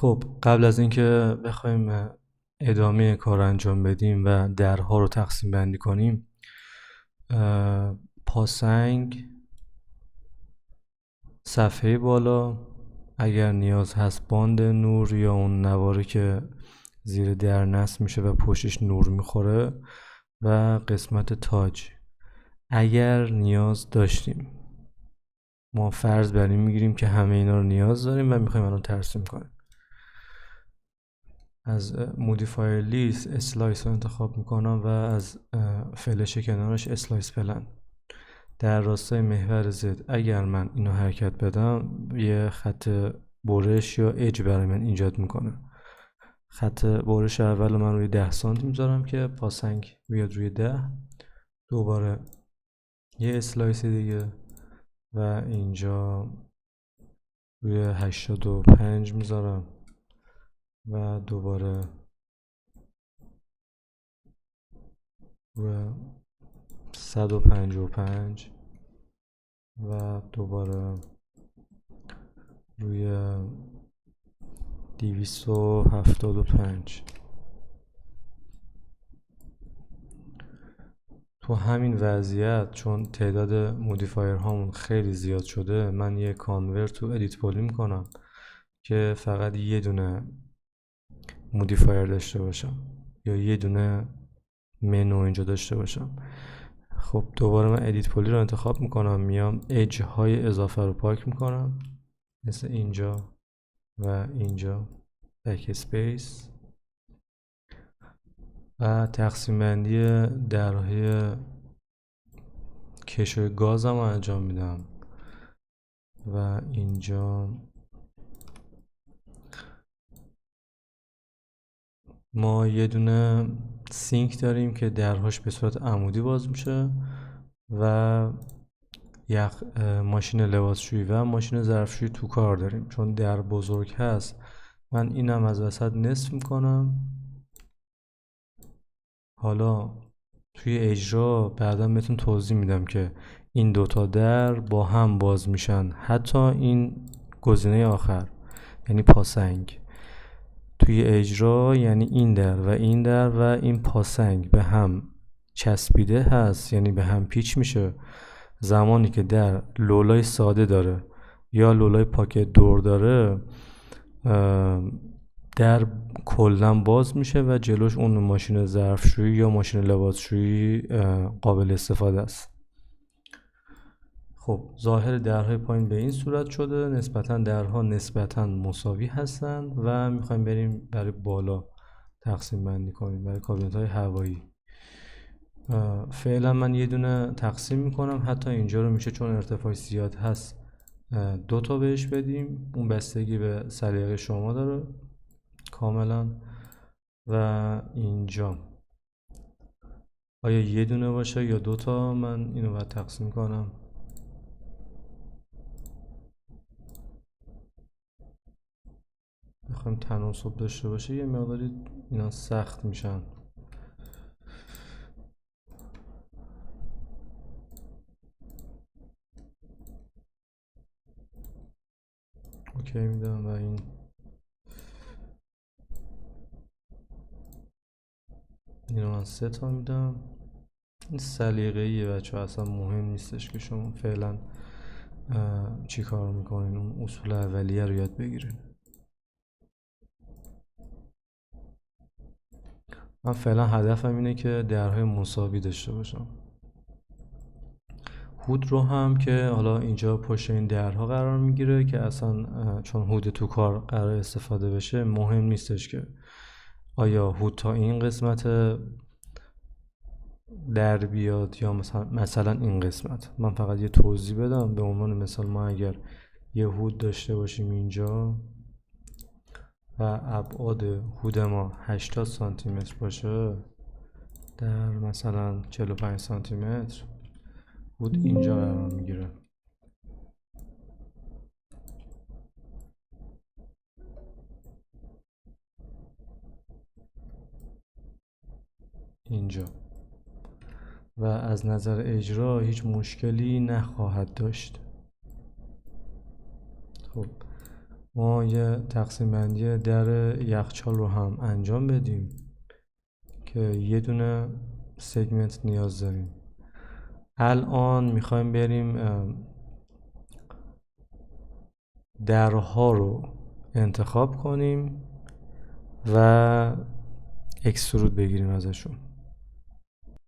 خب قبل از اینکه بخوایم ادامه کار انجام بدیم و درها رو تقسیم بندی کنیم، پاسنگ صفحه بالا اگر نیاز هست باند نور یا اون نواری که زیر در نصب میشه و پشتش نور میخوره و قسمت تاج اگر نیاز داشتیم. ما فرض بر این میگیریم که همه اینا رو نیاز داریم و میخوایم الان ترسیم کنیم. از مودیفایر لیست اسلایس رو انتخاب میکنم و از فلش کنارش اسلایس پلن در راستای محور زد. اگر من اینو حرکت بدم یه خط برش یا اج برای من ایجاد میکنه. خط برش اول من روی 10 سانتی میذارم که پاسنگ بیاد روی 10. دوباره یه اسلایس دیگه و اینجا روی 85 میذارم و دوباره روی 155 و دوباره روی 275. تو همین وضعیت چون تعداد مودیفایر هامون خیلی زیاد شده، من یه کانورت تو ادیت پولی میکنم که فقط یه دونه مودیفایر داشته باشم یا یه دونه منو اینجا داشته باشم. خب دوباره من ادیت پولی رو انتخاب میکنم، میام اج های اضافه رو پاک میکنم مثل اینجا و اینجا، بک اسپیس و تقسیم بندی درهای کشوی گازم رو انجام میدم و اینجا ما یه دونه سینک داریم که درهاش به صورت عمودی باز میشه و ماشین لباسشویی و ماشین ظرفشویی تو کار داریم. چون در بزرگ هست من اینم از وسط نصف میکنم. حالا توی اجرا بعدا بهتون توضیح میدم که این دوتا در با هم باز میشن، حتی این گزینه آخر یعنی پاسنگ توی اجرا، یعنی این در و این در و این پاسنگ به هم چسبیده هست، یعنی به هم پیچ میشه. زمانی که در لولای ساده داره یا لولای پاکت دور داره، در کلا باز میشه و جلوش اون ماشین ظرفشویی یا ماشین لباسشویی قابل استفاده است. خب ظاهر درهای پایین به این صورت شده. نسبتا درها نسبتا مساوی هستن و میخوایم بریم برای بالا تقسیم بندی کنیم برای کابینت های هوایی. فعلا من یه دونه تقسیم میکنم، حتی اینجا رو میشه چون ارتفاع زیاد هست دو تا بهش بدیم. اون بستگی به سلیقه شما داره کاملا. و اینجا آیا یه دونه باشه یا دو تا، من اینو باید تقسیم کنم. بخوایم تناسب داشته باشه یه مقداری اینا سخت میشن. اوکی میدم و اینو من 3 تا میدم. این سلیقه‌ایه بچه ها، اصلا مهم نیستش که شما فعلا چی کار میکنین، اون اصول اولیه رو یاد بگیرین. من فعلا هدفم اینه که درهای مساوی داشته باشم. هود رو هم که حالا اینجا پشت این درها قرار میگیره که اصلا چون هود تو کار قرار استفاده بشه مهم نیستش که آیا هود تا این قسمت در بیاد یا مثلا این قسمت. من فقط یه توضیح بدم به عنوان مثال، ما اگر یه هود داشته باشیم اینجا و ابعاد هود ما 80 سانتی متر باشه در مثلا 45 سانتی متر، هود اینجا قرار میگیره. اینجا و از نظر اجرا هیچ مشکلی نخواهد داشت. خب ما یه تقسیم بندی در یخچال رو هم انجام بدیم که یه دونه سگمنت نیاز داریم. الان میخوایم بریم درها رو انتخاب کنیم و اکسترود بگیریم ازشون.